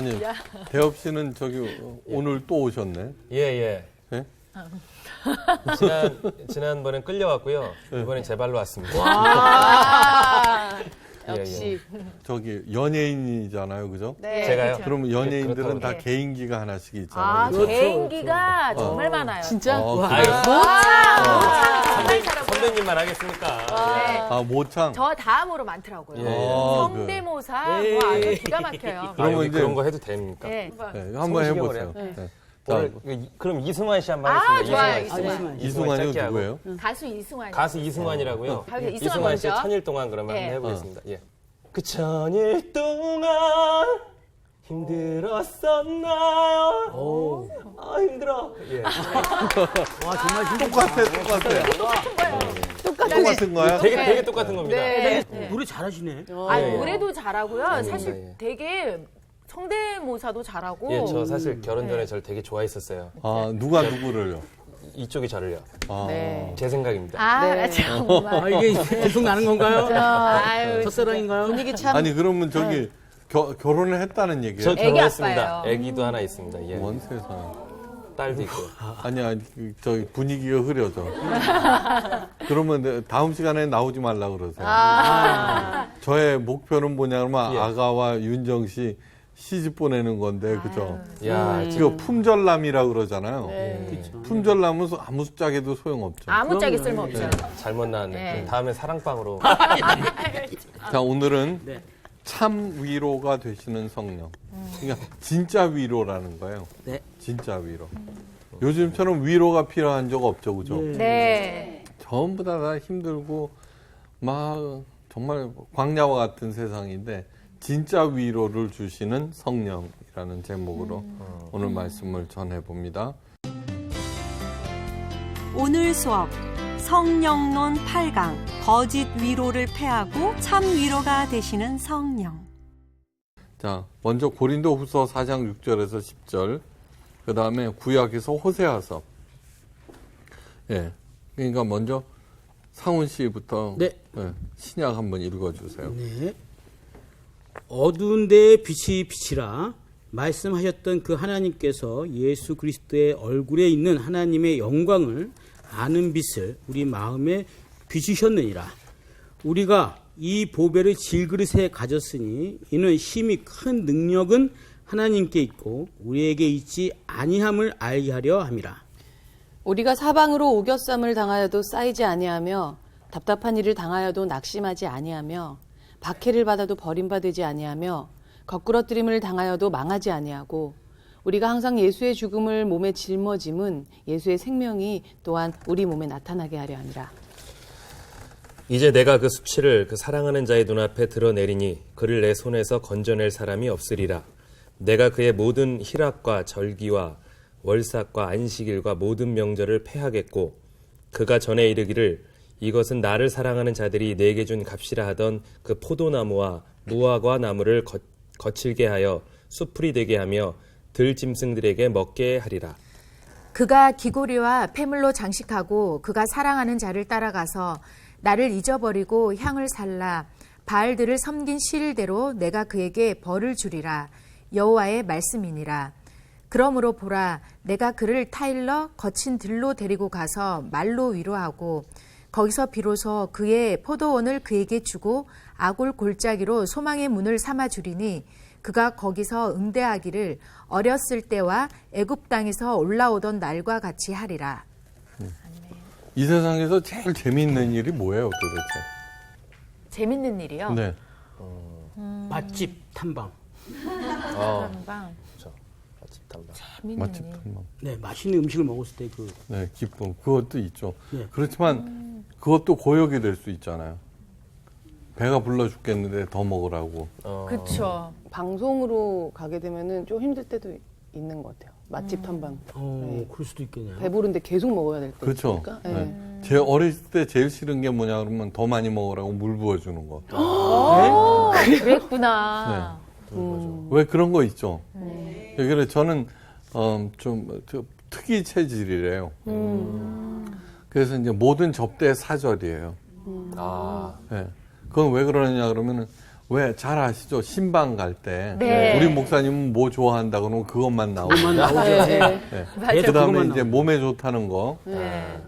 아니, 대엽 씨는 저기 오늘 또 오셨네. 예. 예? 지난번엔 끌려왔고요. 이번엔 제 발로 왔습니다. 와, 예, 역시. 저기 연예인이잖아요, 그죠? 네. 제가요? 그러면 연예인들은 그렇다고. 다 네. 개인기가 하나씩 아, 있잖아요. 그렇죠, 개인기가 정말 많아요. 진짜? 아유, 정말 잘하고요. 선배님만 하겠습니까? 네. 아, 모창. 저 다음으로 많더라고요. 예. 성대모사 뭐 아주 기가 막혀요. 그러면 여기 이제- 그런 거 해도 됩니까? 네. 네, 한번 해보세요. 성시경을 네. 오늘 자, 그럼 이승환 씨 한번 아, 하겠습니다. 좋아요, 이승환. 이승환이 짧게 하고. 누구예요? 가수 이승환. 가수 이승환이라고요. 아, 이승환 이승환 씨 먼저. 천일 동안 그러면 네. 한번 해보겠습니다. 예. 그 천일 동안 힘들었었나요? 아 힘들어. 예. 와, 정말 힘들다. 똑같은 거야? 되게 똑같은 겁니다. 네. 노래 잘하시네. 아, 예, 예. 노래도 잘하고요. 아닙니다, 사실 예. 되게 성대모사도 잘하고. 예, 저 사실 결혼 전에 네. 저를 되게 좋아했었어요. 아, 누가 누구를요? 이쪽이 저를요. 아, 네. 제 생각입니다. 아, 아, 정말. 이게 계속 나는 건가요? 아유, 첫사랑인가요? 분위기 참. 아니, 그러면 저기 결혼을 했다는 얘기예요? 저 애기 결혼했습니다. 아빠예요. 애기도 하나 있습니다. 예. 뭔 세상. 딸도 있고. 아니야, 저기 분위기가 흐려져. 그러면 다음 시간에 나오지 말라 그러세요. 저의 목표는 뭐냐면 예. 아가와 윤정 씨 시집 보내는 건데, 그죠? 야, 이거 품절남이라 그러잖아요. 그렇죠. 품절남은 아무 짝에도 소용없죠. 아무 짝에 쓸모없죠. 잘못 나왔네. 네. 다음에 사랑방으로. 자, 오늘은 네. 참 위로가 되시는 성령. 그러니까 진짜 위로라는 거예요. 네. 진짜 위로. 요즘처럼 위로가 필요한 적 없죠, 그죠? 네. 전부 다 힘들고 막 정말 광야와 같은 세상인데 진짜 위로를 주시는 성령이라는 제목으로 오늘 말씀을 전해봅니다. 오늘 수업 성령론 8강 거짓 위로를 패하고 참 위로가 되시는 성령. 자, 먼저 고린도후서 4장 6절에서 10절, 그 다음에 구약에서 호세아서. 예, 그러니까 먼저 상훈 씨부터 네. 신약 한번 읽어주세요. 네. 어두운 데에 빛이 비치라 말씀하셨던 그 하나님께서 예수 그리스도의 얼굴에 있는 하나님의 영광을 아는 빛을 우리 마음에 비추셨느니라. 우리가 이 보배를 질그릇에 가졌으니 이는 힘이 큰 능력은 하나님께 있고 우리에게 있지 아니함을 알게 하려 함이라. 우리가 사방으로 오겨쌈을 당하여도 쌓이지 아니하며 답답한 일을 당하여도 낙심하지 아니하며 박해를 받아도 버림받지 아니하며 거꾸러뜨림을 당하여도 망하지 아니하고 우리가 항상 예수의 죽음을 몸에 짊어짐은 예수의 생명이 또한 우리 몸에 나타나게 하려 함이라. 이제 내가 그 수치를 그 사랑하는 자의 눈앞에 드러내리니 그를 내 손에서 건져낼 사람이 없으리라. 내가 그의 모든 희락과 절기와 월삭과 안식일과 모든 명절을 패하겠고 그가 전에 이르기를 이것은 나를 사랑하는 자들이 내게 준 값이라 하던 그 포도나무와 무화과 나무를 거칠게 하여 수풀이 되게 하며 들짐승들에게 먹게 하리라. 그가 기고리와 폐물로 장식하고 그가 사랑하는 자를 따라가서 나를 잊어버리고 향을 살라 바알들을 섬긴 실대로 내가 그에게 벌을 주리라. 여호와의 말씀이니라. 그러므로 보라, 내가 그를 타일러 거친 들로 데리고 가서 말로 위로하고 거기서 비로소 그의 포도원을 그에게 주고 아굴 골짜기로 소망의 문을 삼아 주리니 그가 거기서 응대하기를 어렸을 때와 애굽 땅에서 올라오던 날과 같이 하리라. 이 세상에서 제일 재미있는 일이 뭐예요, 도대체? 재밌는 일이요? 네. 맛집 탐방. 탐방. 그렇죠. 맛집 탐방. 재밌는 맛집 일. 탐방. 네, 맛있는 음식을 먹었을 때 그 네, 기쁨. 그것도 있죠. 네. 그렇지만 그것도 고역이 될 수 있잖아요. 배가 불러 죽겠는데 더 먹으라고. 그렇죠. 방송으로 가게 되면은 좀 힘들 때도 있는 것 같아요. 맛집 탐방. 네. 그럴 수도 있겠네요. 배부른데 계속 먹어야 될 때. 그렇죠. 있으니까. 네. 네. 제 어렸을 때 제일 싫은 게 뭐냐 그러면 더 많이 먹으라고 물 부어주는 거. 그랬구나. 왜 그런 거 있죠? 그래서 저는 좀 특이 체질이래요. 그래서 이제 모든 접대 사절이에요. 아, 네. 그건 왜 그러냐 그러면은 왜 잘 아시죠? 신방 갈 때 네. 우리 목사님은 뭐 좋아한다 그러면 그것만 나오고 그것만 나오죠. 네. 네. 그다음에 그것만 이제 나오죠. 몸에 좋다는 거. 네.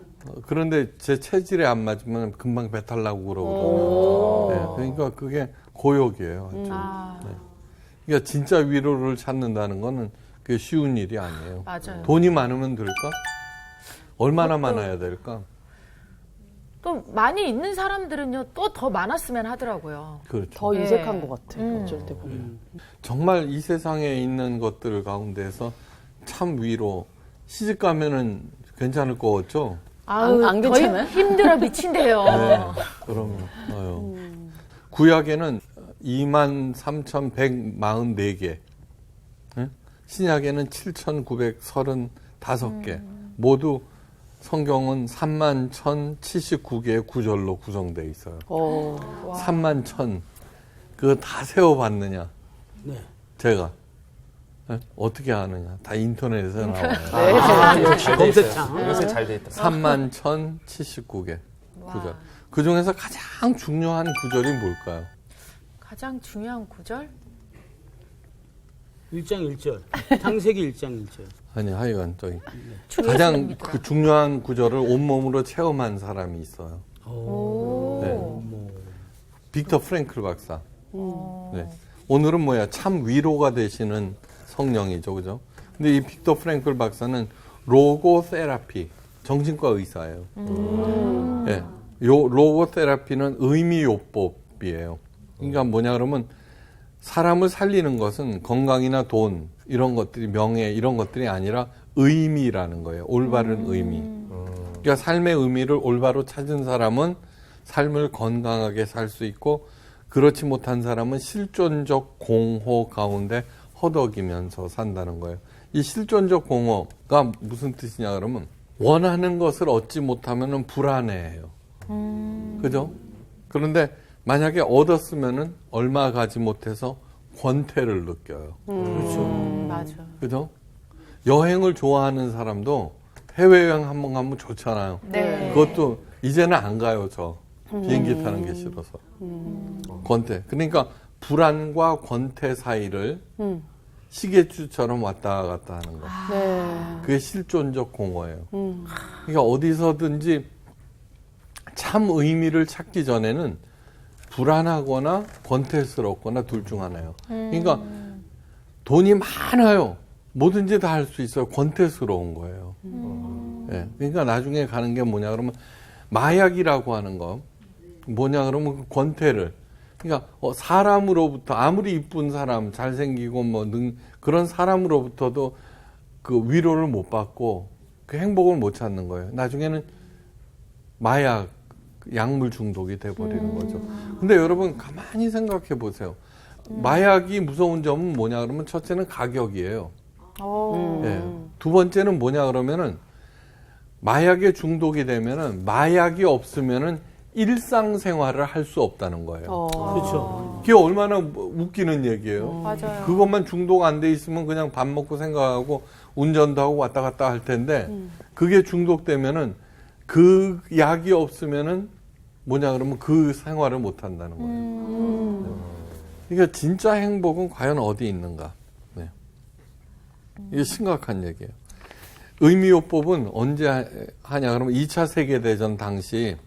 그런데 제 체질에 안 맞으면 금방 배탈 나고 그러거든요. 네. 그러니까 그게 고역이에요. 아주. 아, 네. 그러니까 진짜 위로를 찾는다는 거는 그게 쉬운 일이 아니에요. 맞아요. 돈이 많으면 될까? 얼마나 많아야 될까? 또 많이 있는 사람들은요, 또 더 많았으면 하더라고요. 그렇죠. 더 네. 인색한 것 같아. 어쩔 때 보면. 정말 이 세상에 있는 것들 가운데서 참 위로 시집 가면은 괜찮을 것 같죠? 아유, 안 거의 괜찮아요? 힘들어 미친대요. 네, 그럼요. 아유. 구약에는 23,144개, 네? 신약에는 7,935개, 모두 성경은 31,079개의 구절로 구성되어 있어요. 31,000, 그거 다 세워봤느냐? 네. 제가. 네? 어떻게 아느냐? 다 인터넷에서 나와요. 검색창. 요새 잘 돼 있다. 31,079개 구절. 그 중에서 가장 중요한 구절이 뭘까요? 가장 중요한 구절? 1장 1절. 창세기 1장 1절. 아니, 하여간 저기 가장 그 중요한 구절을 온몸으로 체험한 사람이 있어요. 네. 빅터 프랭클 박사. 네. 오늘은 뭐야? 참 위로가 되시는 성령이죠, 그죠? 근데 이 빅터 프랭클 박사는 로고 테라피, 정신과 의사예요. 네. 요 로고 테라피는 의미요법이에요. 그러니까 뭐냐 그러면 사람을 살리는 것은 건강이나 돈 이런 것들이 명예 이런 것들이 아니라 의미라는 거예요. 올바른 의미. 그러니까 삶의 의미를 올바로 찾은 사람은 삶을 건강하게 살 수 있고 그렇지 못한 사람은 실존적 공허 가운데 허덕이면서 산다는 거예요. 이 실존적 공허가 무슨 뜻이냐 그러면 원하는 것을 얻지 못하면 불안해해요. 그죠? 그런데 만약에 얻었으면은 얼마 가지 못해서 권태를 느껴요. 맞아. 그죠? 여행을 좋아하는 사람도 해외여행 한번 가면 좋잖아요. 네. 그것도 이제는 안 가요, 저. 비행기 타는 게 싫어서. 권태. 그러니까 불안과 권태 사이를 시계추처럼 왔다 갔다 하는 거. 네. 그게 실존적 공허예요. 그러니까 어디서든지 참 의미를 찾기 전에는 불안하거나 권태스럽거나 둘 중 하나예요. 그러니까 돈이 많아요. 뭐든지 다 할 수 있어요. 권태스러운 거예요. 예. 그러니까 나중에 가는 게 뭐냐 그러면 마약이라고 하는 거 뭐냐 그러면 그 권태를 그러니까 사람으로부터 아무리 이쁜 사람 잘생기고 뭐 그런 사람으로부터도 그 위로를 못 받고 그 행복을 못 찾는 거예요. 나중에는 마약 약물 중독이 돼버리는 거죠. 근데 여러분 가만히 생각해 보세요. 마약이 무서운 점은 뭐냐 그러면 첫째는 가격이에요. 예. 두 번째는 뭐냐 그러면은 마약에 중독이 되면은 마약이 없으면은 일상생활을 할 수 없다는 거예요. 그렇죠. 그게 얼마나 웃기는 얘기예요. 맞아요. 그것만 중독 안 돼 있으면 그냥 밥 먹고 생각하고 운전도 하고 왔다 갔다 할 텐데 그게 중독되면은 그 약이 없으면은 뭐냐 그러면 그 생활을 못 한다는 거예요. 그러니까 진짜 행복은 과연 어디 있는가? 네. 이게 심각한 얘기예요. 의미요법은 언제 하냐 그러면 2차 세계대전 당시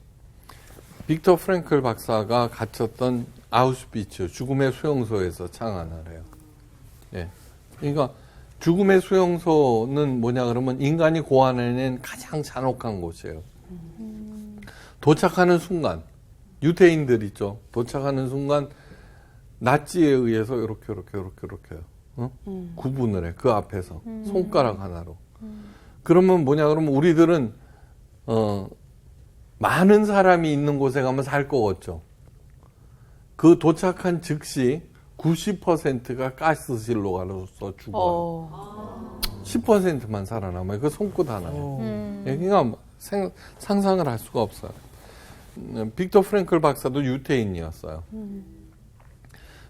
빅터 프랭클 박사가 갇혔던 아우슈비츠 죽음의 수용소에서 창안하래요. 예. 그러니까 죽음의 수용소는 뭐냐 그러면 인간이 고안해낸 가장 잔혹한 곳이에요. 도착하는 순간 유태인들 있죠. 도착하는 순간 나치에 의해서 이렇게 구분을 해. 그 앞에서 손가락 하나로. 그러면 뭐냐 그러면 우리들은 많은 사람이 있는 곳에 가면 살 거겠죠. 그 도착한 즉시 90%가 가스실로 가서 죽어요. 10%만 살아남아요. 그 손끝 하나에. 그러니까 상상을 할 수가 없어요. 빅터 프랭클 박사도 유태인이었어요.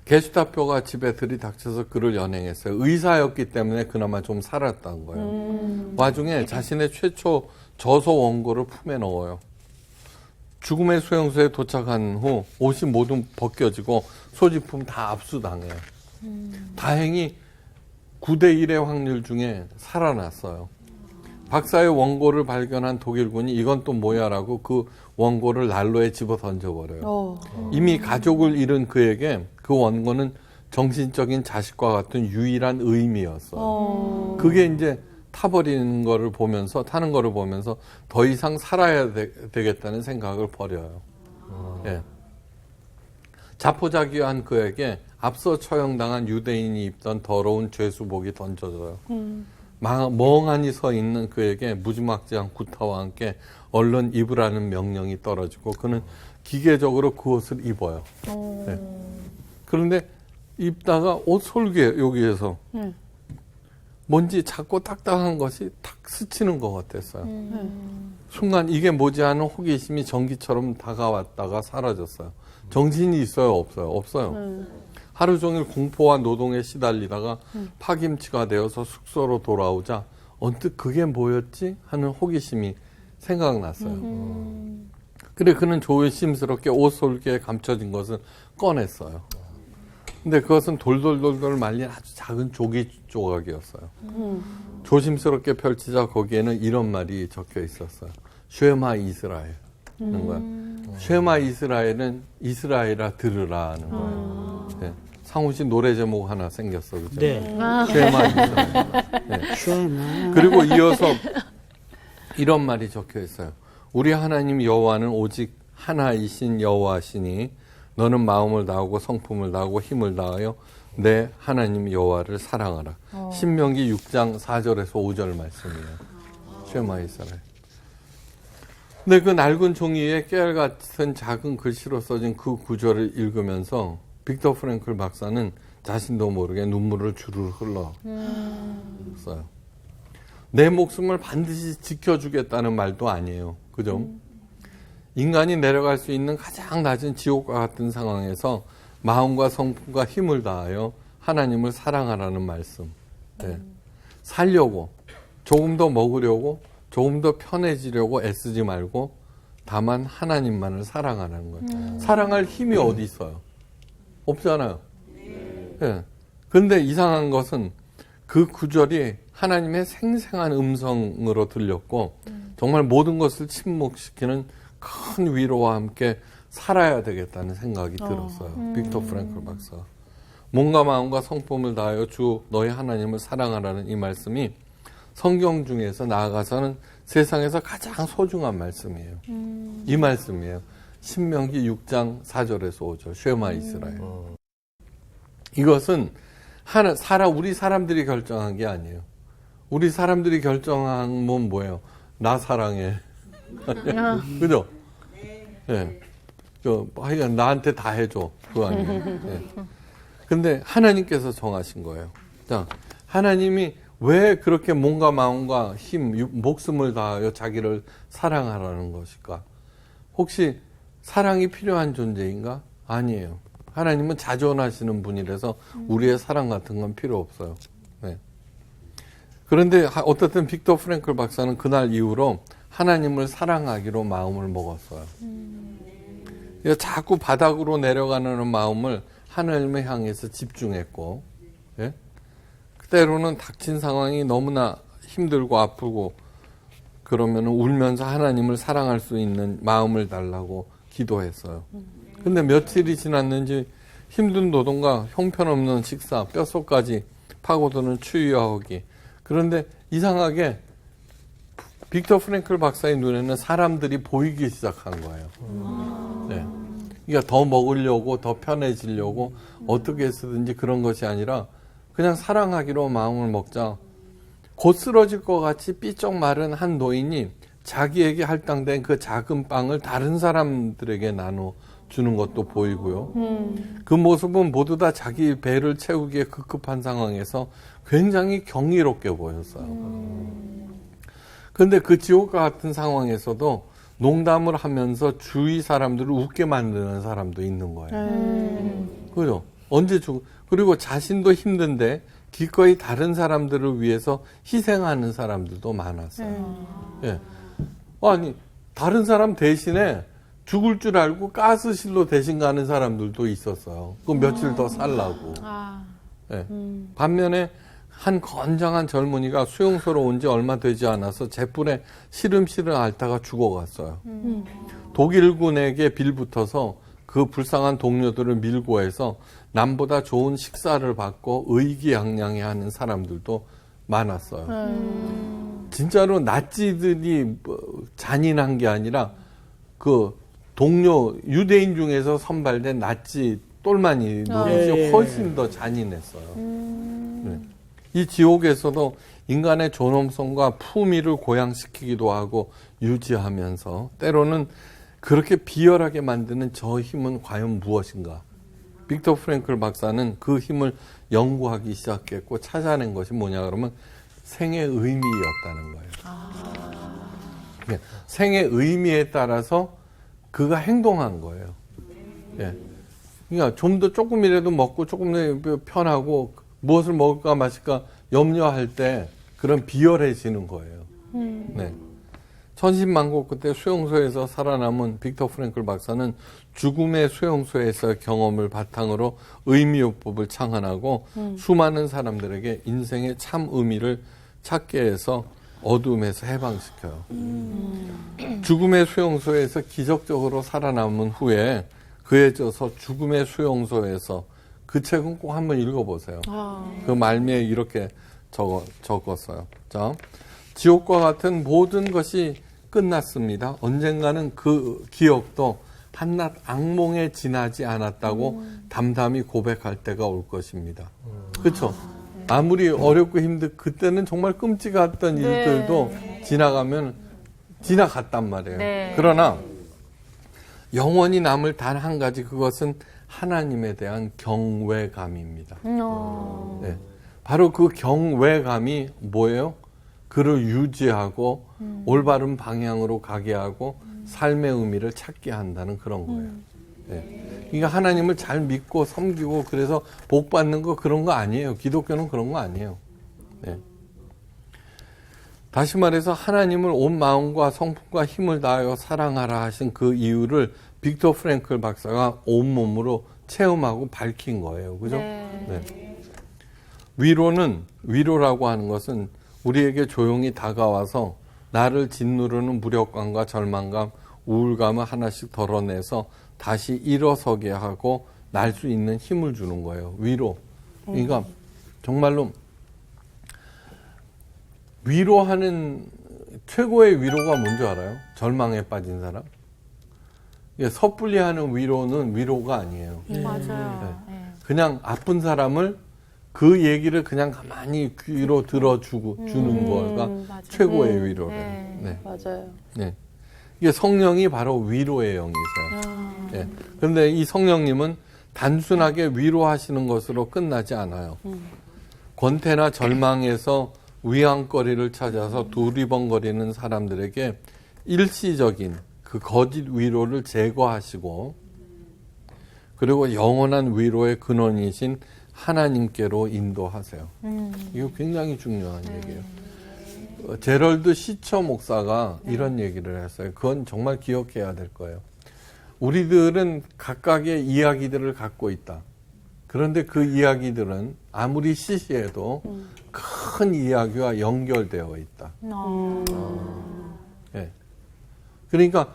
게슈타포가 집에 들이닥쳐서 그를 연행했어요. 의사였기 때문에 그나마 좀 살았다는 거예요. 와중에 자신의 최초 저서 원고를 품에 넣어요. 죽음의 수용소에 도착한 후 옷이 모두 벗겨지고 소지품 다 압수당해요. 다행히 9대 1의 확률 중에 살아났어요. 박사의 원고를 발견한 독일군이 이건 또 뭐야라고 그 원고를 난로에 집어 던져버려요. 이미 가족을 잃은 그에게 그 원고는 정신적인 자식과 같은 유일한 의미였어요. 그게 이제 타는 거를 보면서 더 이상 살아야 되겠다는 생각을 버려요. 예. 자포자기한 그에게 앞서 처형당한 유대인이 입던 더러운 죄수복이 던져져요. 멍하니 서 있는 그에게 무지막지한 구타와 함께 얼른 입으라는 명령이 떨어지고 그는 기계적으로 그 옷을 입어요. 네. 그런데 입다가 옷 솔기에 여기에서 뭔지 작고 딱딱한 것이 탁 스치는 것 같았어요. 순간 이게 뭐지 하는 호기심이 전기처럼 다가왔다가 사라졌어요. 정신이 있어요? 없어요? 없어요. 하루 종일 공포와 노동에 시달리다가 파김치가 되어서 숙소로 돌아오자 언뜻 그게 뭐였지? 하는 호기심이 생각났어요. 그래 그는 조심스럽게 옷 솔기에 감춰진 것을 꺼냈어요. 근데 그것은 돌돌돌돌 말린 아주 작은 조기 조각이었어요. 조심스럽게 펼치자 거기에는 이런 말이 적혀 있었어요. 쉐마 이스라엘. 하는 거야. 쉐마 이스라엘은 이스라엘아 들으라는 거예요. 네. 상우 씨 노래 제목 하나 생겼어, 그죠? 네. 쉐마 이스라엘. 네. 쉐마. 그리고 이어서 이런 말이 적혀 있어요. 우리 하나님 여호와는 오직 하나이신 여호와시니 너는 마음을 다하고 성품을 다하고 힘을 다하여 내 하나님 여호와를 사랑하라. 신명기 6장 4절에서 5절 말씀이에요. 쉐마 이스라엘. 근데 그 낡은 종이에 깨알 같은 작은 글씨로 써진 그 구절을 읽으면서 빅터 프랭클 박사는 자신도 모르게 눈물을 주르르 흘렀어요. 내 목숨을 반드시 지켜주겠다는 말도 아니에요. 그죠? 인간이 내려갈 수 있는 가장 낮은 지옥과 같은 상황에서 마음과 성품과 힘을 다하여 하나님을 사랑하라는 말씀. 네. 살려고, 조금 더 먹으려고, 조금 더 편해지려고 애쓰지 말고 다만 하나님만을 사랑하라는 거예요. 사랑할 힘이 어디 있어요? 없잖아요. 예. 근데 이상한 것은 그 구절이 하나님의 생생한 음성으로 들렸고 정말 모든 것을 침묵시키는 큰 위로와 함께 살아야 되겠다는 생각이 들었어요. 빅터 프랭클 박사가. 몸과 마음과 성품을 다하여 주 너희 하나님을 사랑하라는 이 말씀이 성경 중에서 나아가서는 세상에서 가장 소중한 말씀이에요. 이 말씀이에요. 신명기 6장 4절에서 5절 쉐마 이스라엘. 이것은 우리 사람들이 결정한 게 아니에요. 우리 사람들이 결정한 건 뭐예요? 나 사랑해. 그죠? 예. 하여간 나한테 다 해줘. 그거 아니에요. 예. 근데 하나님께서 정하신 거예요. 자, 하나님이 왜 그렇게 몸과 마음과 힘, 목숨을 다하여 자기를 사랑하라는 것일까? 혹시 사랑이 필요한 존재인가? 아니에요. 하나님은 자존하시는 분이라서 우리의 사랑 같은 건 필요 없어요. 네. 그런데 어떻든 빅터 프랭클 박사는 그날 이후로 하나님을 사랑하기로 마음을 먹었어요. 자꾸 바닥으로 내려가는 마음을 하나님을 향해서 집중했고, 예? 때로는 닥친 상황이 너무나 힘들고 아프고 그러면 울면서 하나님을 사랑할 수 있는 마음을 달라고 기도했어요. 근데 며칠이 지났는지 힘든 노동과 형편없는 식사, 뼛속까지 파고드는 추위와 허기. 그런데 이상하게 빅터 프랭클 박사의 눈에는 사람들이 보이기 시작한 거예요. 네. 그러니까 더 먹으려고, 더 편해지려고 어떻게 해서든지 그런 것이 아니라 그냥 사랑하기로 마음을 먹자 곧 쓰러질 것 같이 삐쩍 마른 한 노인이 자기에게 할당된 그 작은 빵을 다른 사람들에게 나눠주는 것도 보이고요. 그 모습은 모두 다 자기 배를 채우기에 급급한 상황에서 굉장히 경이롭게 보였어요. 그런데 그 지옥과 같은 상황에서도 농담을 하면서 주위 사람들을 웃게 만드는 사람도 있는 거예요. 그죠? 그리고 자신도 힘든데 기꺼이 다른 사람들을 위해서 희생하는 사람들도 많았어요. 예. 아니, 다른 사람 대신에 죽을 줄 알고 가스실로 대신 가는 사람들도 있었어요. 그 며칠 더 살라고. 네. 반면에 한 건장한 젊은이가 수용소로 온 지 얼마 되지 않아서 잿불에 시름시름 앓다가 죽어갔어요. 독일군에게 빌붙어서 그 불쌍한 동료들을 밀고 해서 남보다 좋은 식사를 받고 의기양양해하는 사람들도 많았어요. 진짜로 나치들이 잔인한 게 아니라 그 동료 유대인 중에서 선발된 나치 똘마니 노릇이 훨씬 더 잔인했어요. 네. 이 지옥에서도 인간의 존엄성과 품위를 고양시키기도 하고 유지하면서 때로는 그렇게 비열하게 만드는 저 힘은 과연 무엇인가? 빅터 프랭클 박사는 그 힘을 연구하기 시작했고 찾아낸 것이 뭐냐 그러면 생의 의미였다는 거예요. 생의 의미에 따라서 그가 행동한 거예요. 예. 그러니까 좀 더 조금이라도 먹고 조금 더 편하고 무엇을 먹을까 마실까 염려할 때 그런 비열해지는 거예요. 네. 천신만고 끝에 수용소에서 살아남은 빅터 프랭클 박사는 죽음의 수용소에서의 경험을 바탕으로 의미요법을 창안하고 수많은 사람들에게 인생의 참 의미를 찾게 해서 어둠에서 해방시켜요. 죽음의 수용소에서 기적적으로 살아남은 후에 그에 져서 죽음의 수용소에서 그 책은 꼭 한번 읽어보세요. 그 말미에 이렇게 적었어요. 자, 지옥과 같은 모든 것이 끝났습니다. 언젠가는 그 기억도 한낱 악몽에 지나지 않았다고 담담히 고백할 때가 올 것입니다. 그렇죠? 아무리 어렵고 힘들 그때는 정말 끔찍했던 일들도 지나가면 지나갔단 말이에요. 네. 그러나 영원히 남을 단 한 가지 그것은 하나님에 대한 경외감입니다. 네. 바로 그 경외감이 뭐예요? 그를 유지하고 올바른 방향으로 가게 하고 삶의 의미를 찾게 한다는 그런 거예요. 네. 그러니까 하나님을 잘 믿고 섬기고 그래서 복 받는 거 그런 거 아니에요. 기독교는 그런 거 아니에요. 네. 다시 말해서 하나님을 온 마음과 성품과 힘을 다하여 사랑하라 하신 그 이유를 빅터 프랭클 박사가 온몸으로 체험하고 밝힌 거예요. 그죠? 네. 위로라고 하는 것은 우리에게 조용히 다가와서 나를 짓누르는 무력감과 절망감, 우울감을 하나씩 덜어내서 다시 일어서게 하고 날 수 있는 힘을 주는 거예요. 위로. 그러니까 정말로 위로하는 최고의 위로가 뭔지 알아요? 절망에 빠진 사람. 섣불리 하는 위로는 위로가 아니에요. 맞아요. 네. 그냥 아픈 사람을 그 얘기를 그냥 가만히 귀로 주는 거가 최고의 위로래요. 네. 맞아요. 네. 이게 성령이 바로 위로의 영이세요. 네. 그런데 이 성령님은 단순하게 위로하시는 것으로 끝나지 않아요. 권태나 절망에서 위안거리를 찾아서 두리번거리는 사람들에게 일시적인 그 거짓 위로를 제거하시고 그리고 영원한 위로의 근원이신 하나님께로 인도하세요. 이거 굉장히 중요한 얘기예요. 제럴드 시처 목사가 이런 얘기를 했어요. 그건 정말 기억해야 될 거예요. 우리들은 각각의 이야기들을 갖고 있다. 그런데 그 이야기들은 아무리 시시해도 큰 이야기와 연결되어 있다. 네. 그러니까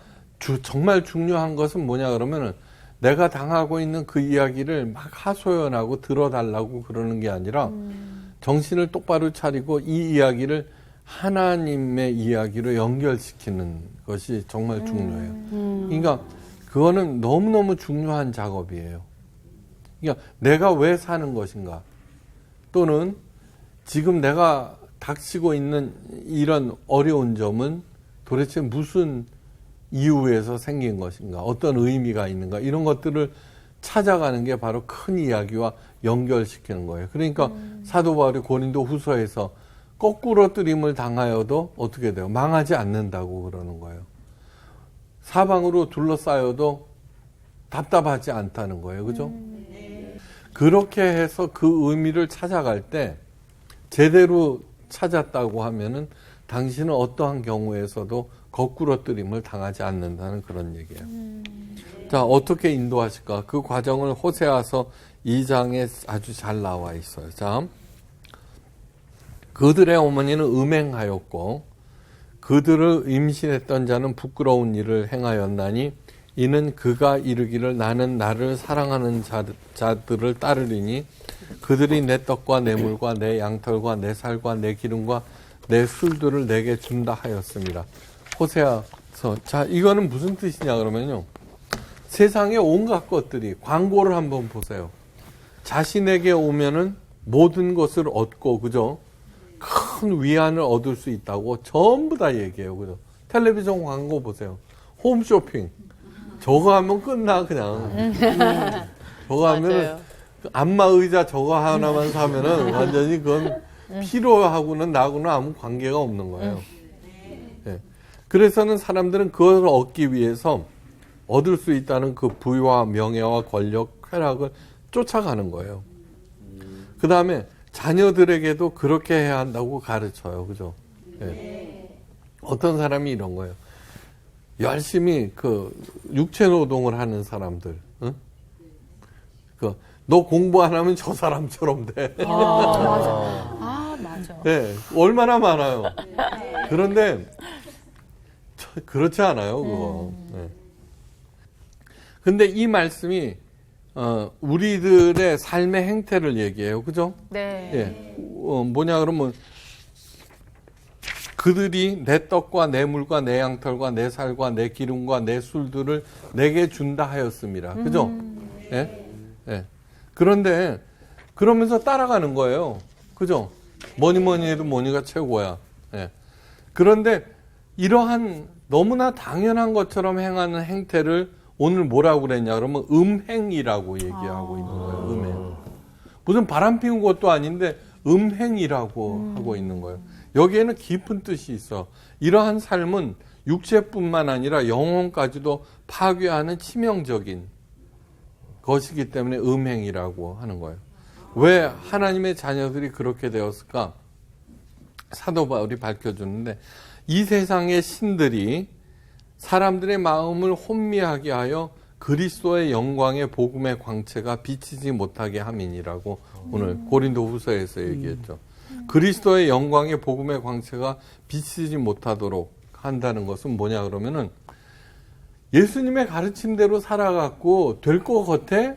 정말 중요한 것은 뭐냐 그러면은 내가 당하고 있는 그 이야기를 막 하소연하고 들어달라고 그러는 게 아니라 정신을 똑바로 차리고 이 이야기를 하나님의 이야기로 연결시키는 것이 정말 중요해요. 그러니까 그거는 너무너무 중요한 작업이에요. 그러니까 내가 왜 사는 것인가 또는 지금 내가 닥치고 있는 이런 어려운 점은 도대체 무슨 이유에서 생긴 것인가, 어떤 의미가 있는가, 이런 것들을 찾아가는 게 바로 큰 이야기와 연결시키는 거예요. 그러니까 사도 바울이 고린도 후서에서 거꾸로 뜨림을 당하여도 어떻게 돼요? 망하지 않는다고 그러는 거예요. 사방으로 둘러싸여도 답답하지 않다는 거예요. 그죠? 그렇게 해서 그 의미를 찾아갈 때 제대로 찾았다고 하면은 당신은 어떠한 경우에서도 거꾸러뜨림을 당하지 않는다는 그런 얘기예요. 자, 어떻게 인도하실까? 그 과정을 호세아서 2장에 아주 잘 나와 있어요. 자, 그들의 어머니는 음행하였고 그들을 임신했던 자는 부끄러운 일을 행하였나니 이는 그가 이르기를 나는 나를 사랑하는 자들을 따르리니 그들이 내 떡과 내 물과 내 양털과 내 살과 내 기름과 내 술들을 내게 준다 하였습니다. 호세아서. 자, 이거는 무슨 뜻이냐 그러면요, 세상의 온갖 것들이, 광고를 한번 보세요. 자신에게 오면은 모든 것을 얻고, 그죠? 큰 위안을 얻을 수 있다고 전부 다 얘기해요. 그죠? 텔레비전 광고 보세요. 홈쇼핑. 저거 하면 끝나, 그냥. 저거 하면은, 안마 의자 저거 하나만 사면은 완전히 그건 필요하고는 나하고는 아무 관계가 없는 거예요. 네. 그래서는 사람들은 그것을 얻기 위해서 얻을 수 있다는 그 부와 명예와 권력, 쾌락을 쫓아가는 거예요. 그 다음에 자녀들에게도 그렇게 해야 한다고 가르쳐요. 그죠? 네. 어떤 사람이 이런 거예요. 열심히 그 육체 노동을 하는 사람들, 응? 너 공부 안 하면 저 사람처럼 돼. 맞아. 네, 얼마나 많아요. 그런데 그렇지 않아요, 그거. 네. 근데 이 말씀이 우리들의 삶의 행태를 얘기해요, 그죠? 네. 예, 뭐냐 그러면 그들이 내 떡과 내 물과 내 양털과 내 살과 내 기름과 내 술들을 내게 준다 하였습니다. 그죠? 예? 예. 그런데 그러면서 따라가는 거예요. 그죠? 뭐니 해도 뭐니가 최고야. 예. 그런데 이러한 너무나 당연한 것처럼 행하는 행태를 오늘 뭐라고 그랬냐 그러면 음행이라고 얘기하고 있는 거예요. 음행. 무슨 바람 피운 것도 아닌데 음행이라고 하고 있는 거예요. 여기에는 깊은 뜻이 있어. 이러한 삶은 육체뿐만 아니라 영혼까지도 파괴하는 치명적인 것이기 때문에 음행이라고 하는 거예요. 왜 하나님의 자녀들이 그렇게 되었을까? 사도 바울이 밝혀주는데 이 세상의 신들이 사람들의 마음을 혼미하게 하여 그리스도의 영광의 복음의 광채가 비치지 못하게 함이니라고 오늘 고린도후서에서 얘기했죠. 그리스도의 영광의 복음의 광채가 비치지 못하도록 한다는 것은 뭐냐 그러면은 예수님의 가르침대로 살아갖고 될 것 같아?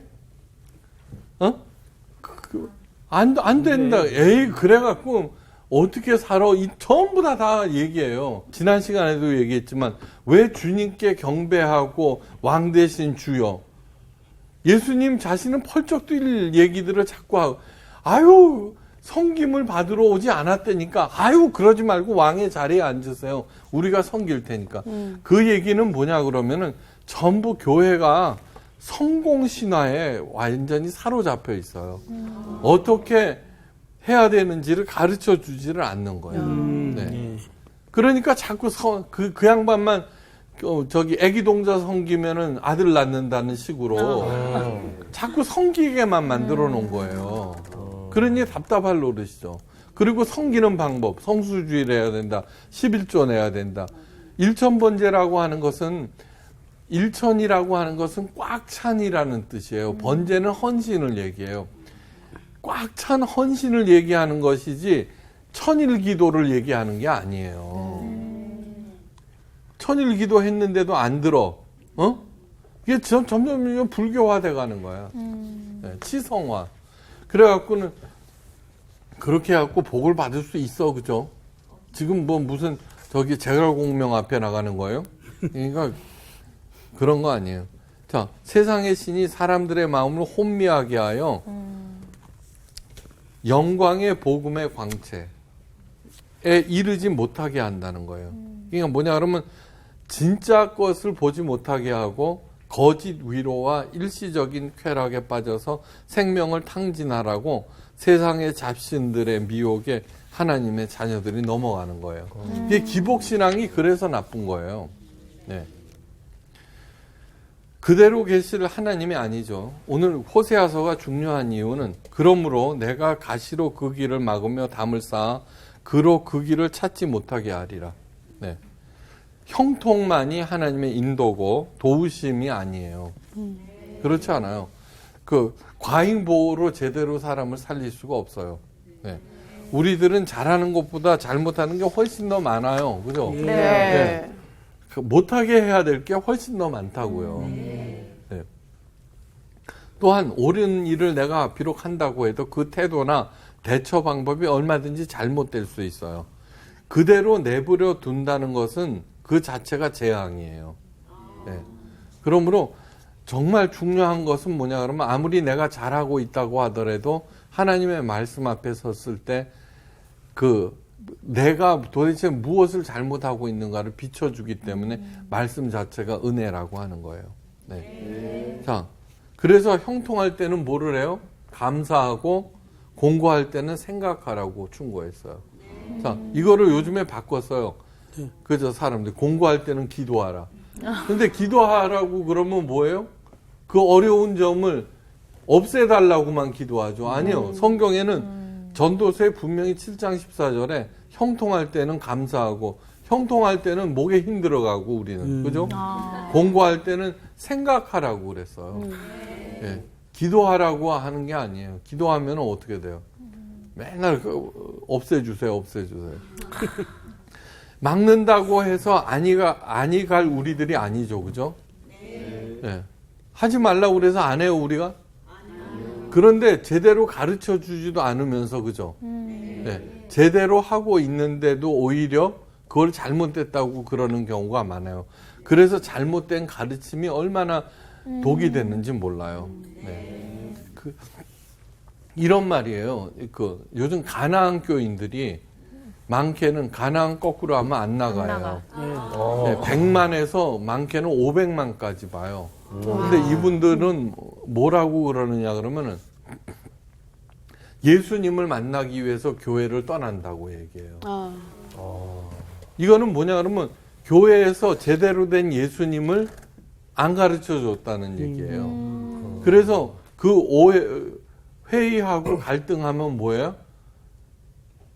안 된다. 에이, 그래갖고 어떻게 살아? 전부 다 얘기해요. 지난 시간에도 얘기했지만 왜 주님께 경배하고 왕 대신 주여? 예수님 자신은 펄쩍 뛸 얘기들을 자꾸 하고, 아유, 섬김을 받으러 오지 않았다니까. 아유, 그러지 말고 왕의 자리에 앉으세요. 우리가 섬길 테니까. 그 얘기는 뭐냐 그러면은 전부 교회가 성공신화에 완전히 사로잡혀 있어요. 어떻게 해야 되는지를 가르쳐 주지를 않는 거예요. 네. 그러니까 자꾸 그 양반만 저기 애기 동자 섬기면은 아들 낳는다는 식으로 자꾸 섬기게만 만들어 놓은 거예요. 그러니 답답할 노릇이죠. 그리고 섬기는 방법, 성수주의를 해야 된다. 11조 내야 된다. 일천번제라고 하는 것은 일천이라고 하는 것은 꽉 찬이라는 뜻이에요. 번제는 헌신을 얘기해요. 꽉 찬 헌신을 얘기하는 것이지 천일 기도를 얘기하는 게 아니에요. 천일 기도 했는데도 안 들어. 이게 점점 불교화돼 가는 거야. 네, 치성화. 그래갖고는 그렇게 해갖고 복을 받을 수 있어, 그죠? 지금 뭐 무슨 저기 제갈공명 앞에 나가는 거예요? 그러니까 그런 거 아니에요. 자, 세상의 신이 사람들의 마음을 혼미하게 하여 영광의 복음의 광채에 이르지 못하게 한다는 거예요. 그러니까 뭐냐 그러면 진짜 것을 보지 못하게 하고 거짓 위로와 일시적인 쾌락에 빠져서 생명을 탕진하라고 세상의 잡신들의 미혹에 하나님의 자녀들이 넘어가는 거예요. 이게 기복신앙이 그래서 나쁜 거예요. 네. 그대로 계실 하나님이 아니죠. 오늘 호세아서가 중요한 이유는 그러므로 내가 가시로 그 길을 막으며 담을 쌓아 그로 그 길을 찾지 못하게 하리라. 네. 형통만이 하나님의 인도고 도우심이 아니에요. 그렇지 않아요. 그 과잉보호로 제대로 사람을 살릴 수가 없어요. 네. 우리들은 잘하는 것보다 잘못하는 게 훨씬 더 많아요. 그죠? 네. 그 못하게 해야 될 게 훨씬 더 많다고요. 네. 또한 옳은 일을 내가 비록 한다고 해도 그 태도나 대처 방법이 얼마든지 잘못될 수 있어요. 그대로 내버려 둔다는 것은 그 자체가 재앙이에요. 네. 그러므로 정말 중요한 것은 뭐냐 그러면 아무리 내가 잘하고 있다고 하더라도 하나님의 말씀 앞에 섰을 때 내가 도대체 무엇을 잘못하고 있는가를 비춰주기 때문에 말씀 자체가 은혜라고 하는 거예요. 네. 자, 그래서 형통할 때는 뭐를 해요? 감사하고 공고할 때는 생각하라고 충고했어요. 자, 이거를 요즘에 바꿨어요. 그저 사람들 공고할 때는 기도하라. 근데 기도하라고 그러면 뭐예요? 그 어려운 점을 없애달라고만 기도하죠. 아니요. 성경에는 전도서에 분명히 7장 14절에 형통할 때는 감사하고 형통할 때는 목에 힘들어가고 우리는 그죠? 공고할 때는 생각하라고 그랬어요. 예, 기도하라고 하는 게 아니에요. 기도하면 어떻게 돼요? 맨날 없애주세요. 막는다고 해서 아니 갈 우리들이 아니죠. 그죠? 예. 하지 말라고 그래서 안 해요, 우리가? 그런데 제대로 가르쳐 주지도 않으면서, 그죠? 예. 제대로 하고 있는데도 오히려 그걸 잘못됐다고 그러는 경우가 많아요. 그래서 잘못된 가르침이 얼마나 독이 됐는지 몰라요. 네. 이런 말이에요. 요즘 가나안 교인들이 많게는 가나안 거꾸로 하면 안 나가요. 네, 100만에서 많게는 500만까지 봐요. 근데 이분들은 뭐라고 그러느냐 그러면은 예수님을 만나기 위해서 교회를 떠난다고 얘기해요. 이거는 뭐냐 그러면 교회에서 제대로 된 예수님을 안 가르쳐 줬다는 얘기예요. 그래서 회의하고 갈등하면 뭐예요?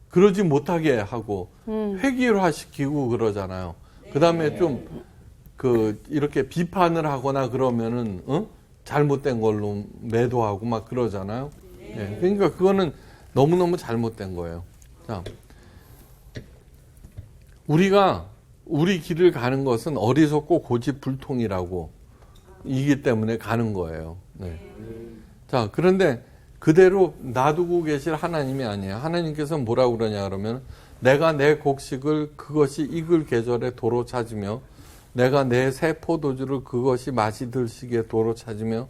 그러지 못하게 하고 획일화시키고 그러잖아요. 그 다음에 좀 이렇게 비판을 하거나 그러면은 잘못된 걸로 매도하고 막 그러잖아요. 네, 그러니까 그거는 너무너무 잘못된 거예요. 자, 우리 길을 가는 것은 어리석고 고집불통이라고 이기 때문에 가는 거예요. 네. 자, 그런데 그대로 놔두고 계실 하나님이 아니에요. 하나님께서 뭐라고 그러냐 그러면 내가 내 곡식을 그것이 익을 계절에 도로 찾으며 내가 내 새 포도주를 그것이 맛이 들시기에 도로 찾으며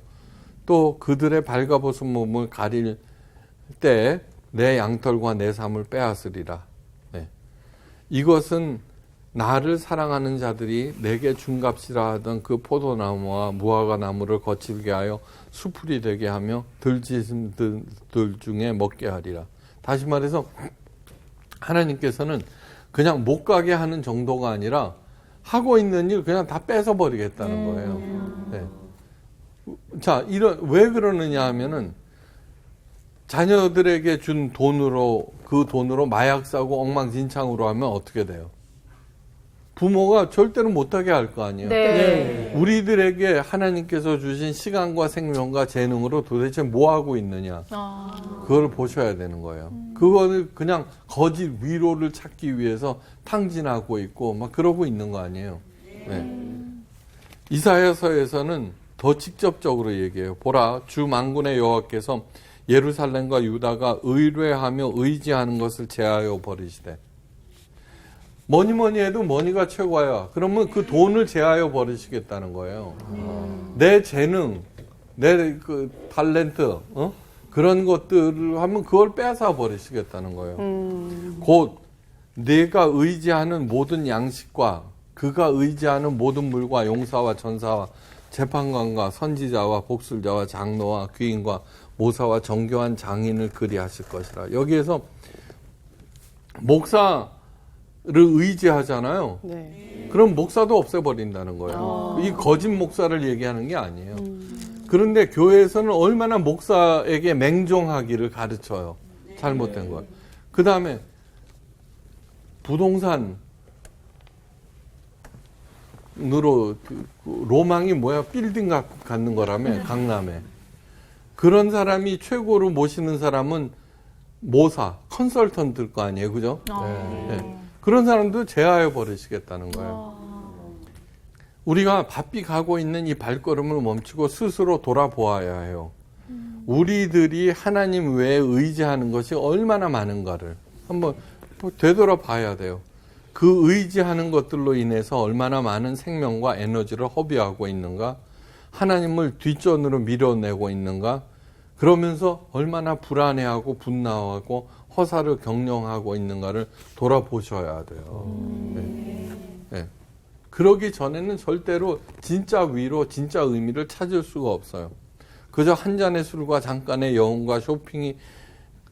또 그들의 발가벗은 몸을 가릴 때 내 양털과 내 삶을 빼앗으리라. 네. 이것은 나를 사랑하는 자들이 내게 준값이라 하던 그 포도나무와 무화과 나무를 거칠게 하여 수풀이 되게 하며 들짐들 중에 먹게 하리라. 다시 말해서 하나님께서는 그냥 못 가게 하는 정도가 아니라 하고 있는 일 그냥 다 뺏어버리겠다는 거예요. 네. 자, 왜 그러느냐 하면은 자녀들에게 준 그 돈으로 마약 사고 엉망진창으로 하면 어떻게 돼요? 부모가 절대로 못하게 할 거 아니에요. 네. 우리들에게 하나님께서 주신 시간과 생명과 재능으로 도대체 뭐 하고 있느냐. 그걸 보셔야 되는 거예요. 그거는 그냥 거짓 위로를 찾기 위해서 탕진하고 있고 막 그러고 있는 거 아니에요. 네. 이사야서에서는 더 직접적으로 얘기해요. 보라, 주 만군의 여호와께서 예루살렘과 유다가 의뢰하며 의지하는 것을 제하여 버리시되. 뭐니 해도 머니가 최고야. 그러면 그 돈을 제하여 버리시겠다는 거예요. 내 재능, 내 탤런트, 그런 것들을 하면 그걸 뺏어 버리시겠다는 거예요. 곧 내가 의지하는 모든 양식과 그가 의지하는 모든 물과 용사와 전사와 재판관과 선지자와 복술자와 장로와 귀인과 모사와 정교한 장인을 그리하실 것이라. 여기에서 목사를 의지하잖아요. 네. 그럼 목사도 없애버린다는 거예요. 이 거짓 목사를 얘기하는 게 아니에요. 그런데 교회에서는 얼마나 목사에게 맹종하기를 가르쳐요. 잘못된 걸. 그 다음에 부동산 로망으로 로망이 뭐야? 빌딩 갖는 거라며 강남에. 그런 사람이 최고로 모시는 사람은 모사, 컨설턴트일 거 아니에요, 그죠? 네. 그런 사람도 제하해 버리시겠다는 거예요. 우리가 바삐 가고 있는 이 발걸음을 멈추고 스스로 돌아보아야 해요. 우리들이 하나님 외에 의지하는 것이 얼마나 많은가를 한번 되돌아봐야 돼요. 그 의지하는 것들로 인해서 얼마나 많은 생명과 에너지를 허비하고 있는가, 하나님을 뒷전으로 밀어내고 있는가, 그러면서 얼마나 불안해하고 분노하고 허사를 경영하고 있는가를 돌아보셔야 돼요. 네. 네. 그러기 전에는 절대로 진짜 위로, 진짜 의미를 찾을 수가 없어요. 그저 한 잔의 술과 잠깐의 여운과 쇼핑이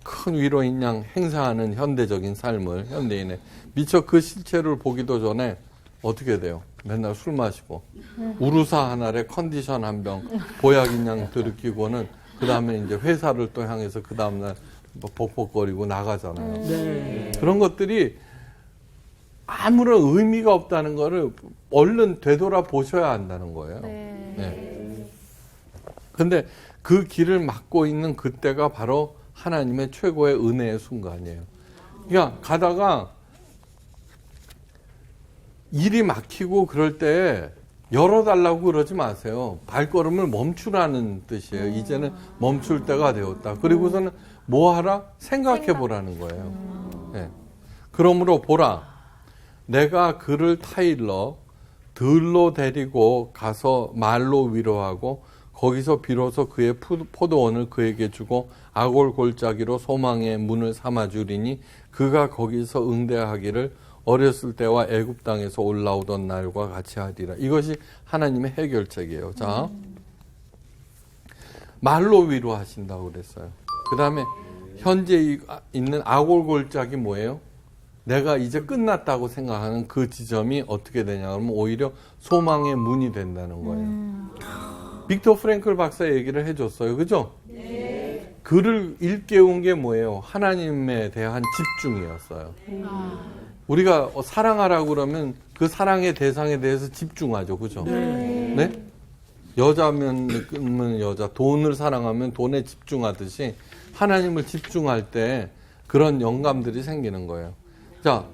큰 위로인 양 행사하는 현대적인 삶을, 현대인의 미처 그 실체를 보기도 전에 어떻게 돼요? 맨날 술 마시고 우루사 한 알에 컨디션 한 병 보약인 양 들이키고는 그 다음에 이제 회사를 또 향해서 그 다음날 벅벅거리고 나가잖아요. 네. 그런 것들이 아무런 의미가 없다는 거를 얼른 되돌아 보셔야 한다는 거예요. 네. 근데 그 길을 막고 있는 그때가 바로 하나님의 최고의 은혜의 순간이에요. 그러니까 가다가 일이 막히고 그럴 때 열어달라고 그러지 마세요. 발걸음을 멈추라는 뜻이에요. 이제는 멈출 때가 되었다. 그리고서는 뭐 하라? 생각해 보라는 거예요. 네. 그러므로 보라. 내가 그를 타일러 들로 데리고 가서 말로 위로하고 거기서 비로소 그의 포도원을 그에게 주고 아골 골짜기로 소망의 문을 삼아주리니 그가 거기서 응대하기를 어렸을 때와 애굽 땅에서 올라오던 날과 같이 하리라. 이것이 하나님의 해결책이에요. 자, 말로 위로하신다고 그랬어요. 그 다음에 현재 있는 아골 골짜기 뭐예요? 내가 이제 끝났다고 생각하는 그 지점이 어떻게 되냐 그러면 오히려 소망의 문이 된다는 거예요. 빅터 프랭클 박사 얘기를 해줬어요. 그죠? 네. 그를 일깨운 게 뭐예요? 하나님에 대한 집중이었어요. 우리가 사랑하라고 그러면 그 사랑의 대상에 대해서 집중하죠. 그죠? 네? 여자면 여자, 돈을 사랑하면 돈에 집중하듯이 하나님을 집중할 때 그런 영감들이 생기는 거예요. 자,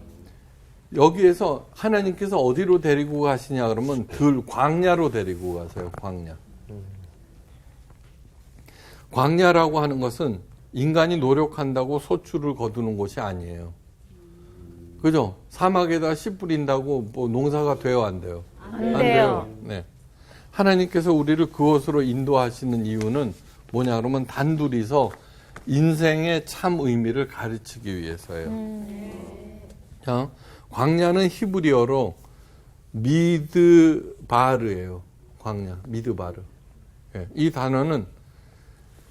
여기에서 하나님께서 어디로 데리고 가시냐 그러면 광야로 데리고 가세요. 광야. 광야라고 하는 것은 인간이 노력한다고 소출을 거두는 곳이 아니에요. 그죠? 사막에다 씨 뿌린다고 뭐 농사가 돼요, 안 돼요? 안 돼요. 네. 하나님께서 우리를 그곳으로 인도하시는 이유는 뭐냐 그러면 단둘이서 인생의 참 의미를 가르치기 위해서예요. 자, 광야는 히브리어로 미드바르예요. 광야, 미드바르. 네. 이 단어는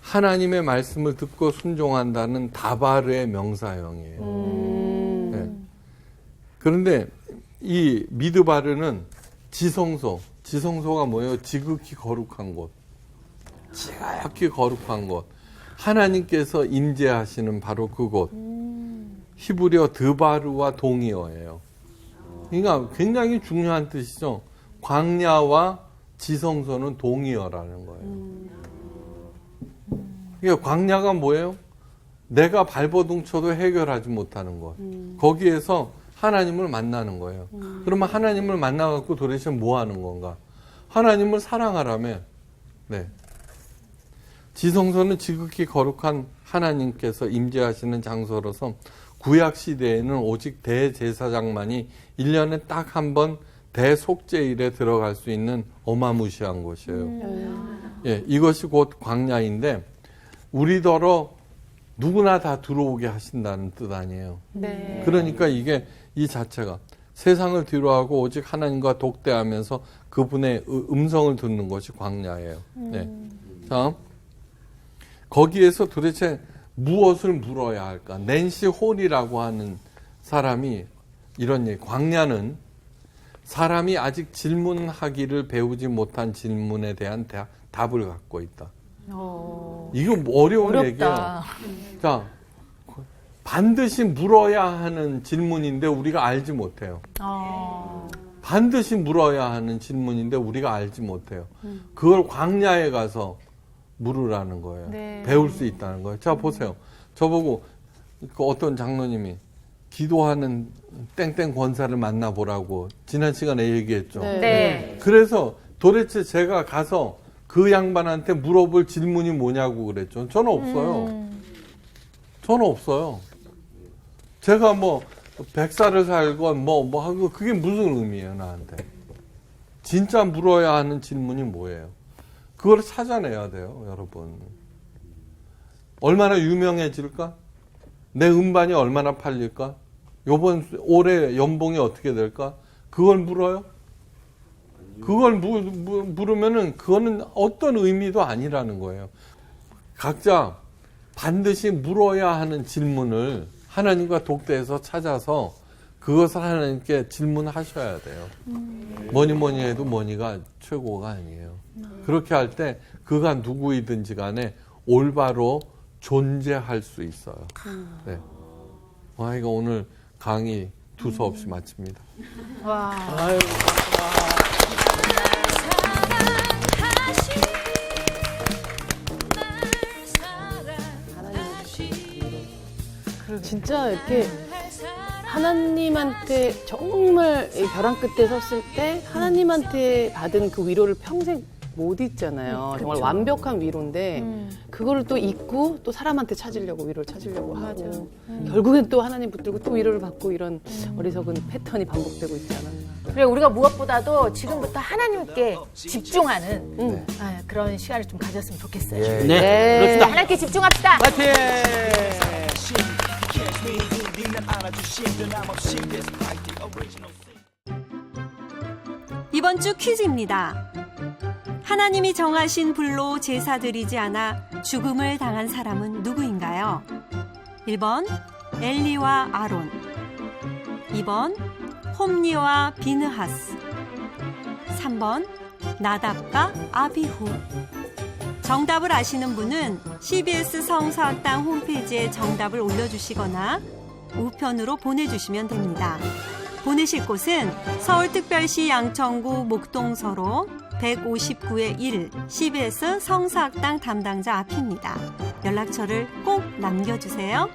하나님의 말씀을 듣고 순종한다는 다바르의 명사형이에요. 네. 그런데 이 미드바르는 지성소가 뭐예요? 지극히 거룩한 곳. 지극히 거룩한 곳. 하나님께서 임재하시는 바로 그곳. 히브리어 드바르와 동의어예요. 그러니까 굉장히 중요한 뜻이죠. 광야와 지성소는 동의어라는 거예요. 그러니까 광야가 뭐예요? 내가 발버둥 쳐도 해결하지 못하는 것. 거기에서 하나님을 만나는 거예요. 그러면 하나님을 만나갖고 도대체 뭐 하는 건가? 하나님을 사랑하라며. 네. 지성소는 지극히 거룩한 하나님께서 임재하시는 장소로서 구약 시대에는 오직 대제사장만이 1년에 딱 한 번 대속죄일에 들어갈 수 있는 어마무시한 곳이에요. 예, 이것이 곧 광야인데 우리더러 누구나 다 들어오게 하신다는 뜻 아니에요. 네. 그러니까 이게 이 자체가 세상을 뒤로하고 오직 하나님과 독대하면서 그분의 음성을 듣는 것이 광야예요. 네. 자, 거기에서 도대체 무엇을 물어야 할까? 낸시 홀이라고 하는 사람이 이런 얘기, 광야는 사람이 아직 질문하기를 배우지 못한 질문에 대한 답을 갖고 있다. 이거 어려운 어렵다. 얘기야. 자, 반드시 물어야 하는 질문인데 우리가 알지 못해요. 반드시 물어야 하는 질문인데 우리가 알지 못해요. 그걸 광야에 가서 물으라는 거예요. 네. 배울 수 있다는 거예요. 자, 보세요. 저보고 그 어떤 장로님이 기도하는 땡땡 권사를 만나보라고 지난 시간에 얘기했죠. 네. 그래서 도대체 제가 가서 그 양반한테 물어볼 질문이 뭐냐고 그랬죠. 저는 없어요. 저는 없어요. 제가 뭐 100살을 살건 뭐 하고 그게 무슨 의미예요, 나한테. 진짜 물어야 하는 질문이 뭐예요? 그걸 찾아내야 돼요, 여러분. 얼마나 유명해질까? 내 음반이 얼마나 팔릴까? 올해 연봉이 어떻게 될까? 그걸 물어요? 그걸 물으면은 그거는 어떤 의미도 아니라는 거예요. 각자 반드시 물어야 하는 질문을 하나님과 독대해서 찾아서 그것을 하나님께 질문하셔야 돼요. 뭐니 해도 뭐니가 최고가 아니에요. 그렇게 할 때 그가 누구이든지 간에 올바로 존재할 수 있어요. 네. 와, 이거 오늘 강의 두서없이 마칩니다. 아유, 진짜 이렇게 하나님한테 정말 이 벼랑 끝에 섰을 때 하나님한테 받은 그 위로를 평생 못 잊잖아요. 정말 완벽한 위로인데 그거를 또 잊고 또 사람한테 찾으려고 위로를 찾으려고 하고 결국엔 또 하나님 붙들고 또 위로를 받고 이런 어리석은 패턴이 반복되고 있지 않았나. 그래, 우리가 무엇보다도 지금부터 하나님께 집중하는 그런 시간을 좀 가졌으면 좋겠어요. 네. 그렇습니다. 하나님께 집중합시다. 파이팅! 이번 주 퀴즈입니다. 하나님이 정하신 불로 제사 드리지 않아 죽음을 당한 사람은 누구인가요? 1번 엘리와 아론, 2번 홈리와 비느하스, 3번 나답과 아비후. 정답을 아시는 분은 CBS 성서학당 홈페이지에 정답을 올려주시거나 우편으로 보내주시면 됩니다. 보내실 곳은 서울특별시 양천구 목동서로 159-1 CBS 성서학당 담당자 앞입니다. 연락처를 꼭 남겨주세요.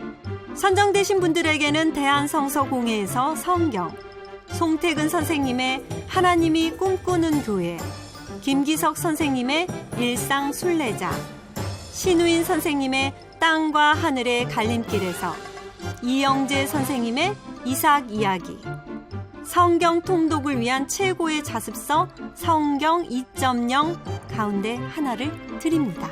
선정되신 분들에게는 대한성서공회에서 성경, 송태근 선생님의 하나님이 꿈꾸는 교회, 김기석 선생님의 일상 순례자, 신우인 선생님의 땅과 하늘의 갈림길에서, 이영재 선생님의 이삭 이야기, 성경 통독을 위한 최고의 자습서 성경 2.0 가운데 하나를 드립니다.